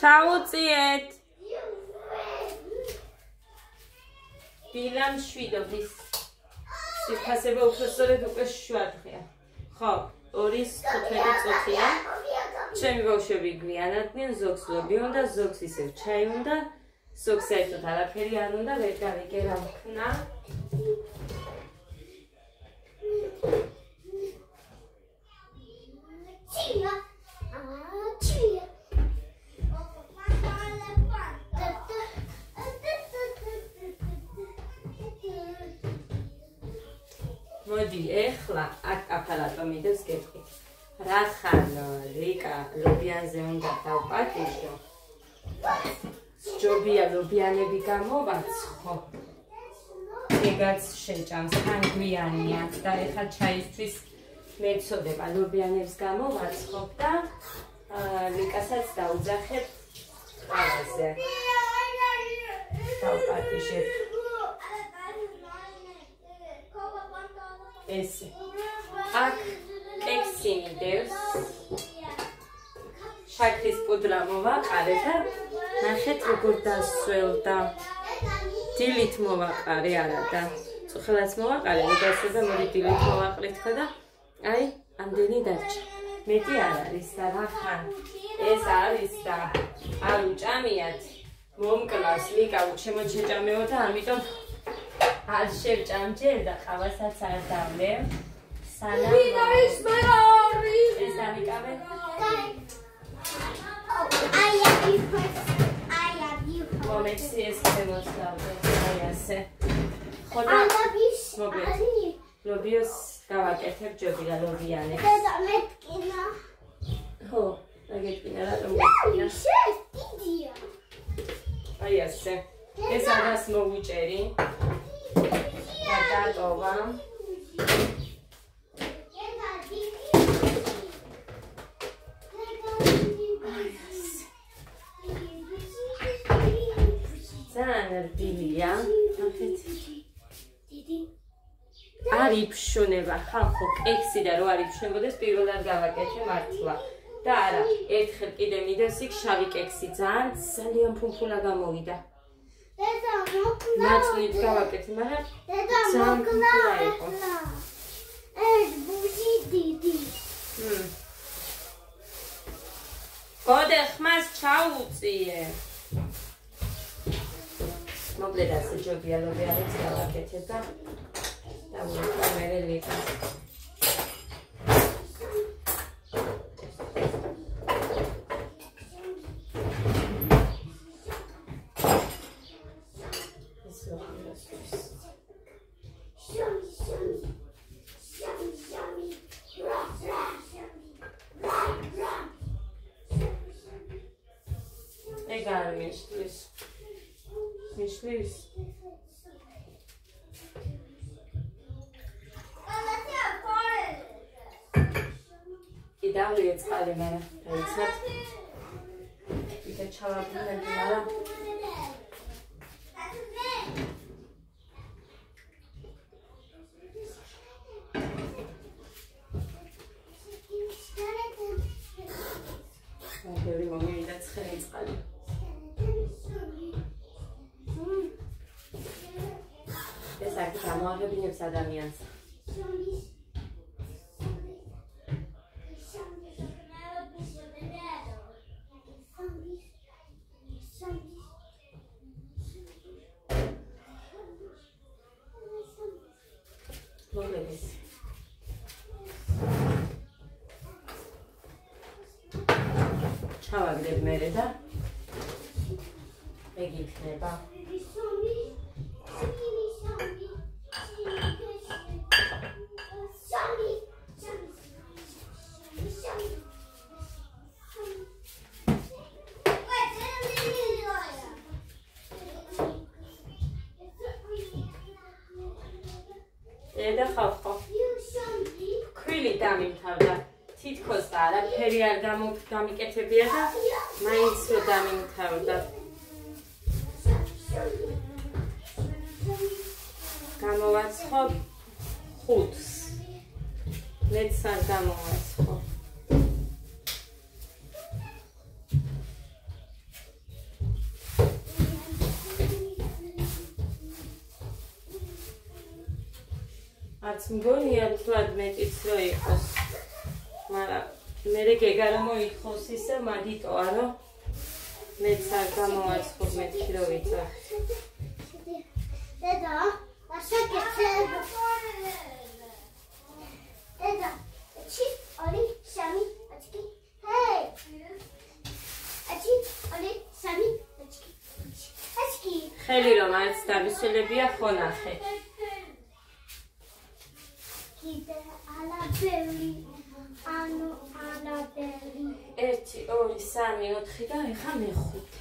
ჩაუწიეთ. დილამ შვიდობის. სიფასება უფრო სწორედ უკვე 7 დღეა. ხო, 2:15 წუთია. ჩემი ბავშვები გვიანადდნენ, ზოგს ლობი უნდა, ზოგს ისევ ჩაი უნდა, ზოგს საერთოდ არაფერი არ უნდა, ვერ გავიგე რა მქნა. მოდი ეხლა აქ აფალატო მიდევს გეტყვით. რახან რიკა ლობიანზე უნდა დავპატიჟო. სჯობია ლობიანები გამოვაცხო. ეგაც შეჭამს, თან გვიანია და ეხლა ჩაისთვის მეცოდება ლობიანებს გამოვაცხობ და რიკასაც დაუძახებ ყველაზე. დავპატიჟებ. ესე. აქ კექსი მიდევს. შაქრის პუდრა მოვაყარე და ნახეთ როგორ დასველდა. დილით მოვაყარე არა და წუხელაც მოვაყარე, დასველდა მოდი დილით მოვაყრით და აი ამდენი დარჩა. მეტი არ არის და რახან ეს არის და არ უჭამიათ. მომკლავს ლიკა უჩემოდ შეჭამეო და ამიტომ არ შევჭამჯერ და ყავასაც არ დავლე. სანამ ეს დამიკავე. მომეცი ეს შემოსავდე. აი ასე. ხოდა მოგეთ. ლობიოს დავაკეთებ ჯობია ლობიანებს. და მეტკინა. ხო, აგეთკინა რატომ მეტკინა? დიდია. აი ასე. ეს ადას მოვუჭერი. და დატოვა. ძალიან რბილია. ნახეთ. არ იფშონება ხალხო კექსი და რო არ იფშნებოდეს პირველად გავაკეთე მართლა. და არა, ერთხელ კიდე მიდევს იქ შავი კექსი ძალიან ფუფულა გამოვიდა. დედა მოკლა. მაწვით გავაკეთე, მაგრამ დედა მოკლა იყო. ეს ბუჟი დიდი. გოდე ხმას ჩაუწიე. მოკლედ ასე ჯობია ლობიანებს გავაკეთე და დავუყვა მერე ლიკა. ეგარ მიშლის. მიშლის. დავლიე წყალი მერე დაიცვათ. ვიდრე ჩავაბუნები, მაგრამ ბევრი მომივიდა ცხელი წყალი. ეს აქ გამოაღებინებს ადამიანს. ჩავაგდებ მერე და ეგ იქნება. და ხალხო ქვილი დამიმთავდა. თითქოს და არაფერი არ გამიკეთებია და მაინც რო დამიმთავდა. გამოვაცხობ 5-ს. მეც არ გამოვაცხობ. არც მგონია თქვათ მეტიც რო იყოს. მაგრამ მე გეგა რომ მოიხოს ისე მაგიტოა რომ მეც არ გამოვაცხობ მეთქი რო ვიცახ. დედა, ასაკეთე. დედა, ჩი, ორი, სამი, აჩკი. ჰეი. აჩი, ორი, სამი, აჩკი. აჩკი. ხელი რომ არც დავისვლებია ხონახე. კიდე ალაბელი. ანუ ალაბელი. 1 2 3 4 და ეხა მეხუთე.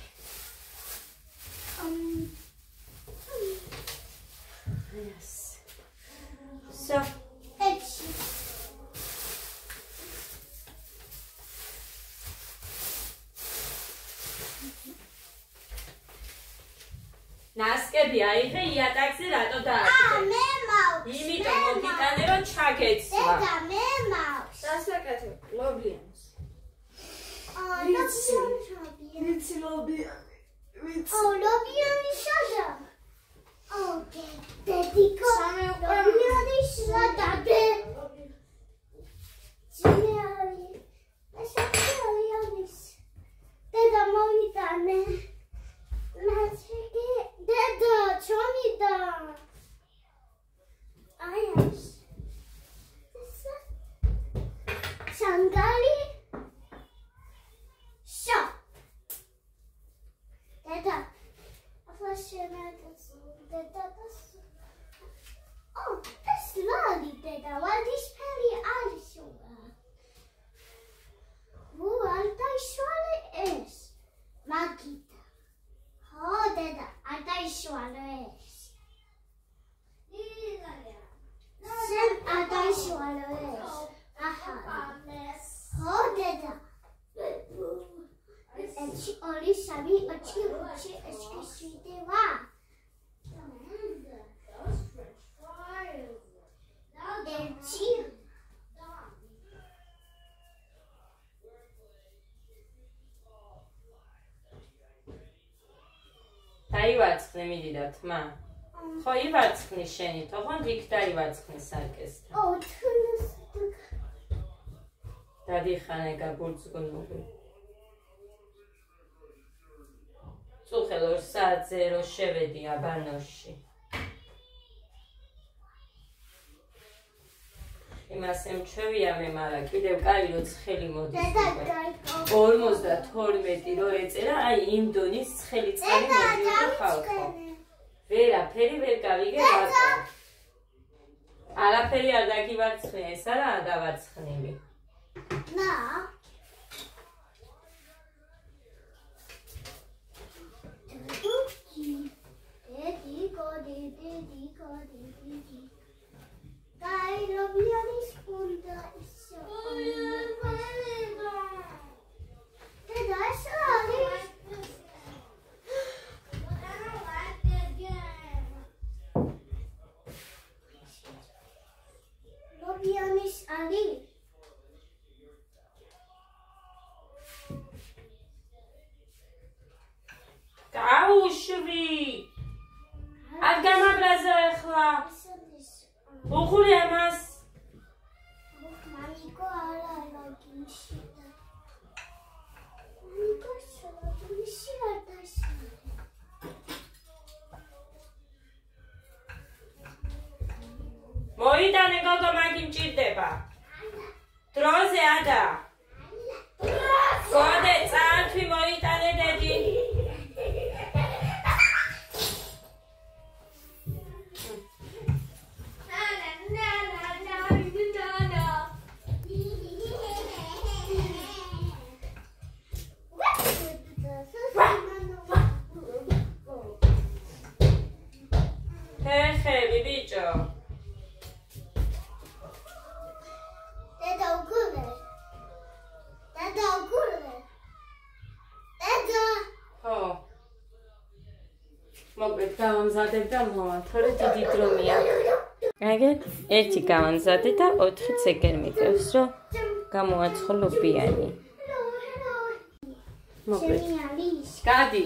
Yes. So. ეჩი. ნასკები აიღე იატაკზე რატო დააკიდე? მე მაქვს. იმიტომ მოგიტანე რომ ჩაგეცვა. დედა, მე მაქვს. სასაკეთო, ლობიანს. ლობიანი. ვიცი ლობიანი. ვიცი. ლობიანი სადა. დედიკო. სამი უკვე. ლობიანი სადა. ძიარი. ესაკიანის. დედა მოიტანე. მაჩიკი. დედა, ჩომიდა. აიას. სანგალი. შო. დედა. ახლა შემატეს. დედა დას. ეს ლალი დედა, ვარდისფერი არის უა. არ დაიშვალე ეს. მაგიდა. ხო, დედა, არ დაიშვალე ეს. სენ არ დაიშვალე ეს. აჰა. ხო, დედა. ეჩი, ორი, სამი, ოჩი, ოჩი, ეჩი, შვიდევა. ეჩი. დაივარცხნე მიდიდა თმა. ხო ივარცხნი შენი, თოხონ იქ დაივარცხნი სარკესთან. თუნს. დადიხანე გაბურცგუნული. წუხელ 2 საათზე რო შევედი აბანოში. იმას ემჩვევია მე, მაგრამ კიდევ კაი რო ცხელი მოდის. დედა, გაიგო. 52 რო ეწერა, აი იმ დონის ცხელი წყალი მოდიოდა ხალხო. ვერაფერი ვერ გავიგე რატო. არაფერი არ დაგივარცხნე, ეს არაა დავარცხნილი. ნა. დედიკო. კაი ლობიანის უნდა ისო. დედა, ეს არის. ლობიანის არის. გაუშვი. არ გამაბრაზო ახლა. უხური ამას. მამიკო არა ლოგინში. მამიკო ლოგინში არ დასწრე. მოიტანე გოგო მაგი მჭირდება. დროზე ადა. გოდე წართვი მოიტანე დედი. ხელი ბიჭო. დედა უგულე. დედა უგულე. დედა. ხო. მოკლედ გავამზადებ და მოვა, თორე დიდი დრომია. აგე, 1 გავამზადე და 4 ეგერ მიწევს, რომ გამოაცხო ლობიანი. მოკლედ. გადი.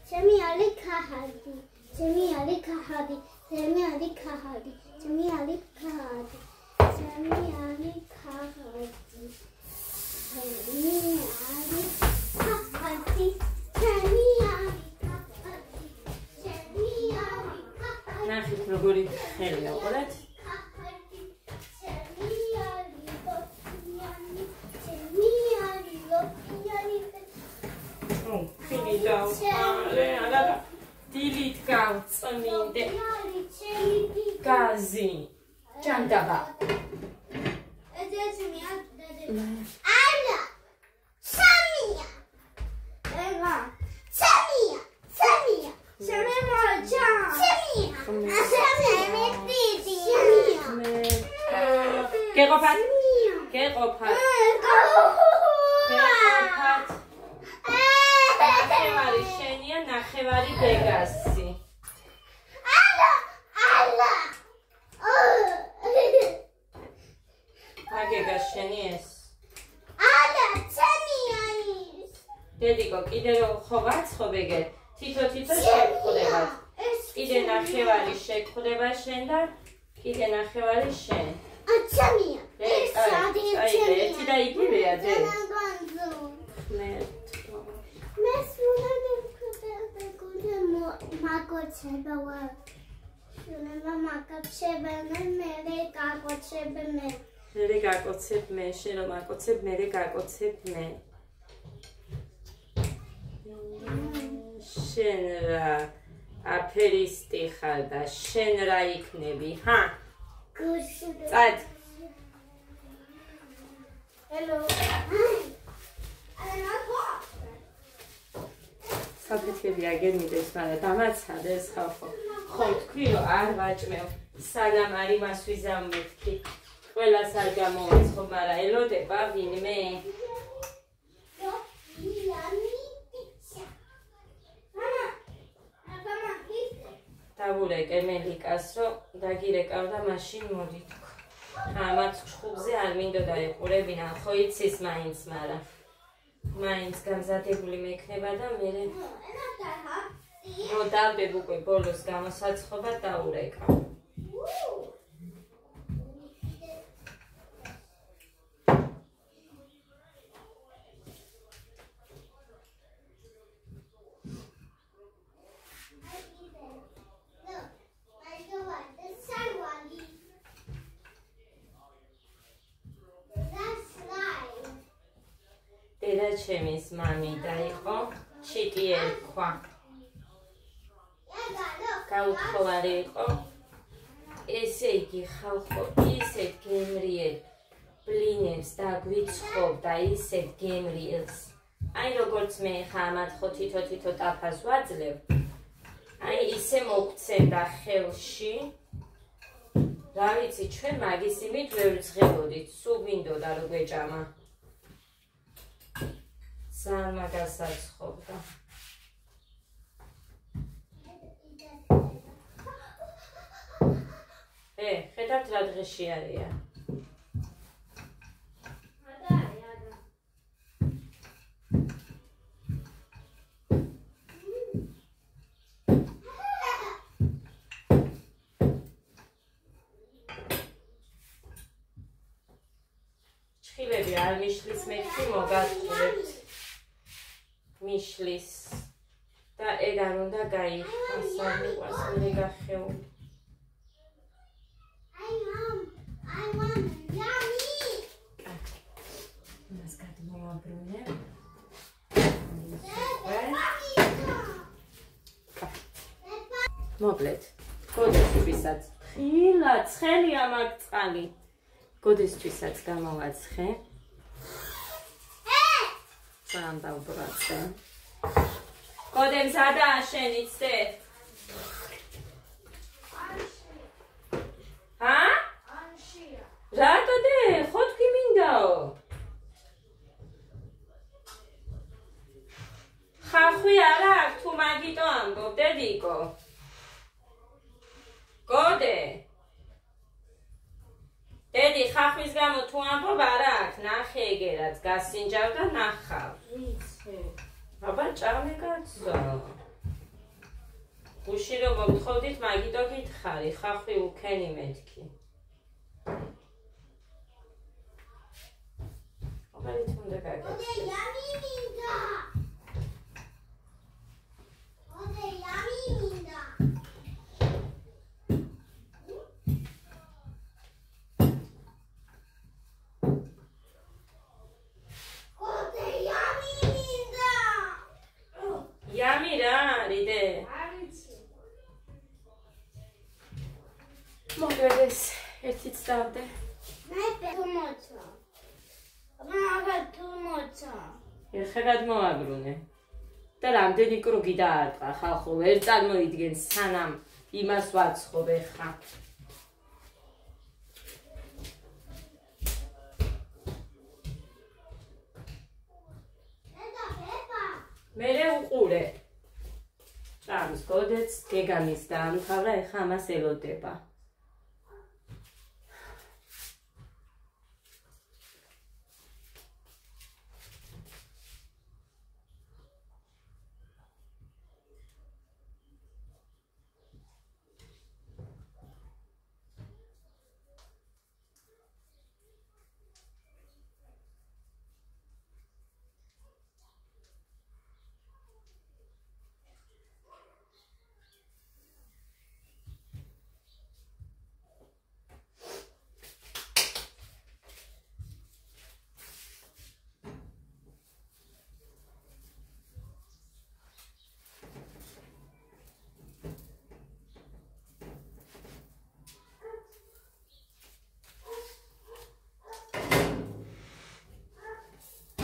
ჩემი არის ქაჰადი. ჩემი არის ქაჰადი. ჩემი არის ქაჰადი. Cemiali kağıdı. Cemiali kağıdı. Cemiali kağıdı. ნახეთ როგორი ხელია, ყოლეთ? ხილი დავყარე, არა დილით გავწმინდე. გაზი, ჯანდაბა. გეყოფათ? გეყოფათ. გეყოფათ. ნახევარი შენია, ნახევარი ბეგასი. აგეგა შენი ეს. დედიკო, კიდე რომ ხო ვაცხობ ეგეთ, თითო-თითო შეგხვდებათ. კიდე ნახევარი შეგხვდება შენ და კიდე ნახევარი შენ. Açamıyor. ერთი და იგივეა ძე. მე გაკოცებ მე, შენ რომ აკოცებ მე გაკოცებ მე. შენ რა აფერისტი ხარ და შენ რა იქნები, ჰა? წად. Hello. საფეთქები აგერ მიდეს, მაგრამ დამაცადეს ხალხო. ხომ თქვი რომ არ ვაჭმევ, სანამ არ იმას ვიზამ მეთქი. ყველას არ გამოვაცხო, მაგრამ ელოდება ვინმე? დავურეკე მელიკას, რომ დაგირეკავდა მაშინ მოდითქო. ამათ ჩხუბზე არ მინდოდა ეყურებინა, ხო იცის მაინც, მაგრამ მაინც გამზადებული მექნება და მე რო დავდებ უკვე ბოლოს გამოსაცხობა დაურეკავ. დედა ჩემის მამი დაიყო, ჩიტი ერქვა. გაუთხოვარი იყო. ესე იგი ხალხო ისეთ გემრიელ ბლინებს დაგვიცხობდა, ისეთ გემრიელს. აი როგორც მე ხა ამათ ხო თითო-თითო ტაფას ვაძლევ. აი ისე მოგცემდა ხელში. რა ვიცი, ჩვენ მაგის იმით ვერ ვძღებოდით, სულ გვინდოდა რომ გვეჭამა. ძალიან მაგას აცხობდა. ხედავთ რა დღეში არიან. ჩხილები არ მიშლის მეთქი მოგატყურებთ. მიშლის და ეგ არ უნდა გაიხსნას, არ მიყვარს მე გახეული. მოკლედ, გოდესთვისაც ხილა ცხელია მაგ წყალი. გოდესთვისაც გამოვაცხე. ძალიან დავბრაცე. გოდე მზადაა შენი ცდე? ჰა? ანშია. რატო დე? ხო თქვი მინდაო? ხახვი არა აქვს თუ მაგიტო ამბობ, დედიკო. გოდე. დედი ხახვის გამო თუ ამბობ არა აქვს, ნახე ეგერაც გასინჯავ და ნახავ. ვიცი. აბა ჭამე კაცო. გუში რომ მომთხოვდით, მაგიტო გითხარი, ხახვი უქენი მეთქი. აბარით უნდა გაგაცნო. Yummy minda. Ode yummy minda. Ode yummy minda. Yummy რა არის დე? მოგედეს ერთი წავდე. მე თუმოცა. აბა თუმოცა. ეხლა გადმოაბრუნე. და რამდენი კრუგი დაარტყა ხალხო, ვერ წარმოიდგენს სანამ იმას ვაცხობ ეხლა. ედა ბება. მერე უყურე. ჭამს გოდეც გეგამის დაამთავრა, ეხლა ამას ელოდება.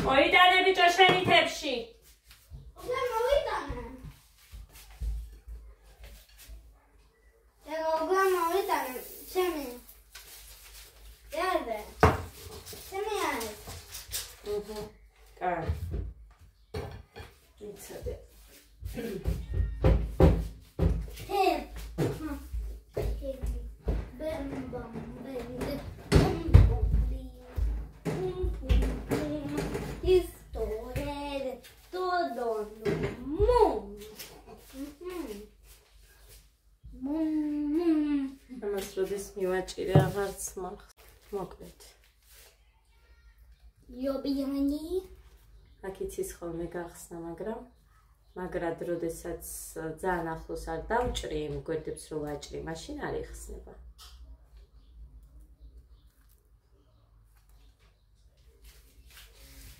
მოიტანე ბიჭო შენი თებში. აბა მოვიტანე. აბა მოვიტანე. ჩემი. დადე. ჩემი არის. კარ. იცოდე. ჰე. ბემ ბამ ბემ. История todo mundo. ამას როდის მივაჭირე აღარც მახს. მოკლედ. Йобიანი. აქიცის ხოლმე გახსნა, მაგრად როდესაც ძალიან ახლოს არ დავჭრი იმ გვერდებს რო ვაჭრი, მაშინ არ იხსნება.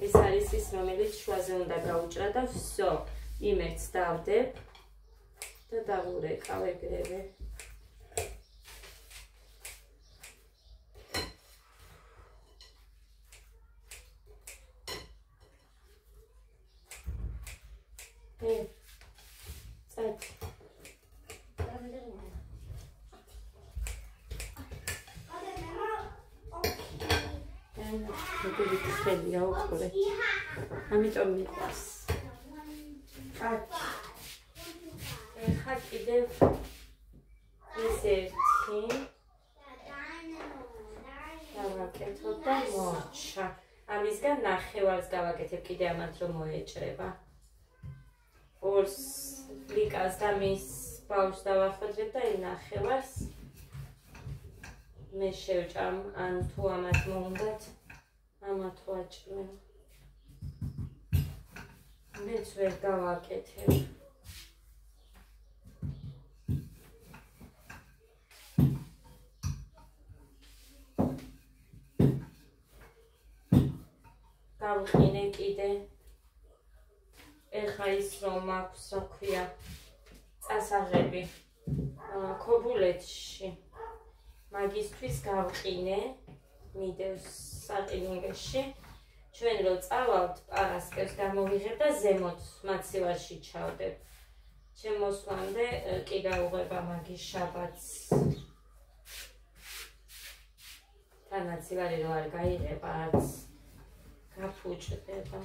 ეს არის ის, რომელიც შუაზე უნდა გაუჭრა და всё, იმერც დავდებ და დავურეკავ ეგრევე. წეთ. მეგობრები ხელია უყურე. ამიტომ მიყვარს. კაცი. ეხა კიდევ ეს ერთი. დავაკეთებ და მორჩა. ამისგან ნახევარს გავაკეთებ კიდე ამათ რომ მოეჭრება. ორს ლიკას და მის ბავშვს დავახვედრებ და იმ ნახევარს მე შევჭამ, ან თუ ამათ მომდათ, ამათ ვაჭრებ. მეც ვერ გავაკეთებ. გავყინე კიდე. ეხა ის რომ აქვს, რა ქვია, წასაღები ქობულეთში. მაგისთვის გავყინე, მიდევს საყინულში. ჩვენ რო წავალთ, პარასკევს გამოვიღებ და ზემოთ მაცივარში ჩავდებ. ჩემ მოსვლამდე კი გაუღება მაგის შაბათს. თანაცივარი რო არ გაიღება, არც გაფუჭდება.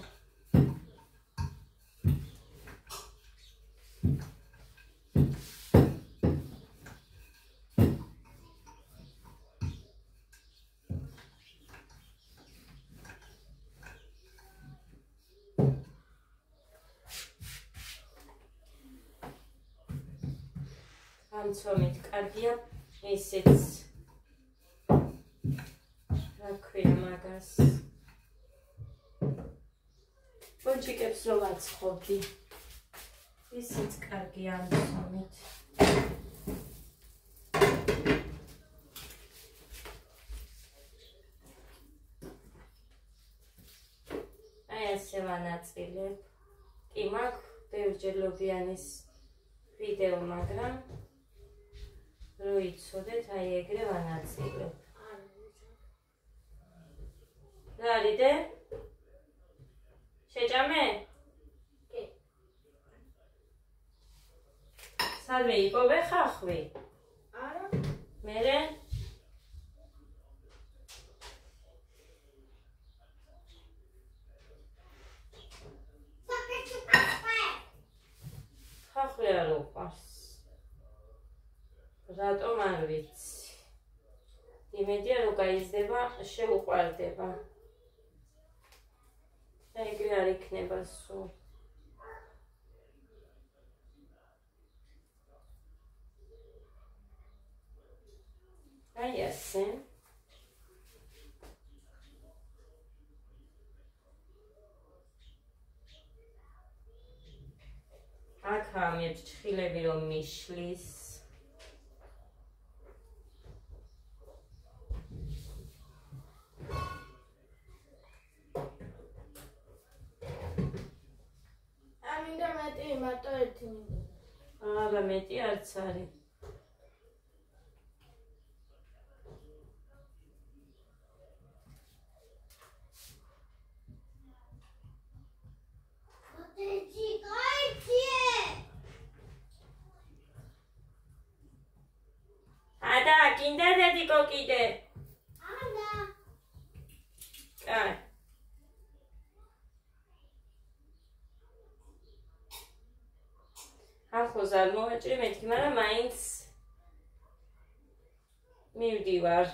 გამცომით კარგია ისიც რა ქვია მაგას პონჩიკებს რო ვაცხობდი ისიც კარგია გამცომით აი ასე ვანაწილებ კი მაქვს ბევრჯერ ლობიანის ვიდეო მაგრამ რო იცოდეთ აი ეგრე ვანაწილებ რა არიდე? შეჭამე? კი. სადმე იპოვე ხახვი? არა. მერე? ხახვი არ უყვარს. რატომ არ ვიცი? იმედია რომ გაიზრდება, შეუყვარდება. ეგრე არ იქნება სულ. აი ასე. აქ ამებს ჭხილები რომ მიშლის. მარტო ერთი მინდა. არა მეტი არც არის. ადა კიდე დედიკო კიდე. ანა. კაი. ახოს არ მოვაჭრი მეთქი, მაგრამ მაინც მივდივარ.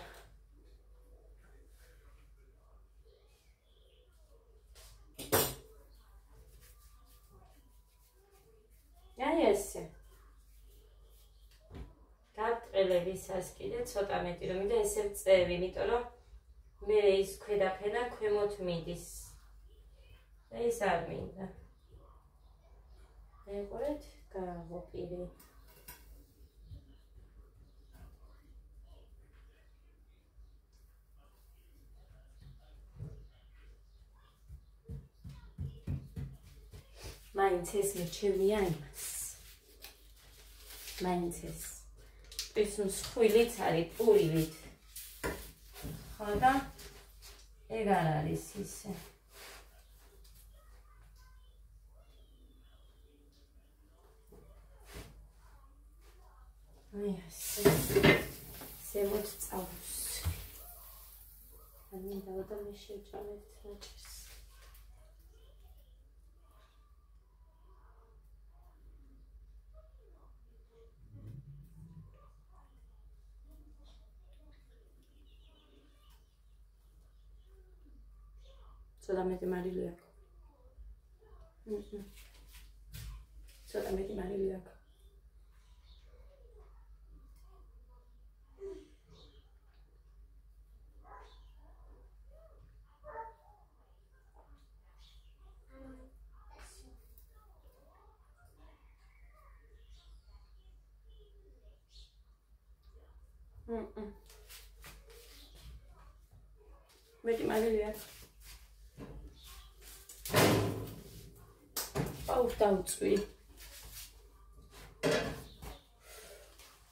აი ესე. გაბრტყელებისას კიდე ცოტა მეტი რომ მინდა ესე ვწევი, იმიტომ რომ მე ის ქვედაფენა ქვემოთ მიდის. და ის არ მინდა. მეგობრეთ გავოპირე. მაინც ეს მიჩვენია იმას. მაინც ეს მსხვილიც არის პურივით. ხო და ეგ არ არის ისე. აი ასე. ზემოთ წავუსვი. მინდა და მე შევჭამეთ რაჭის. ცოტა მეტი მარილი აქვს. ცოტა მეტი მარილი აქვს. მეტი მარილი აქვს. აუხ დავწვი.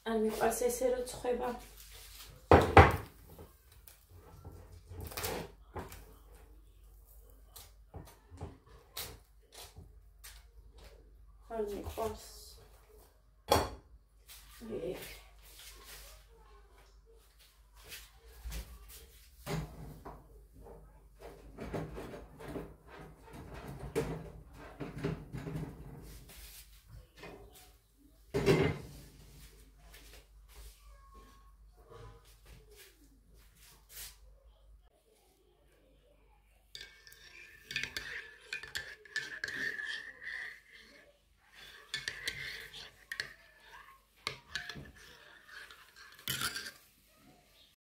არ მიყვარს ესე რომ ცხება. არ მიყვარს.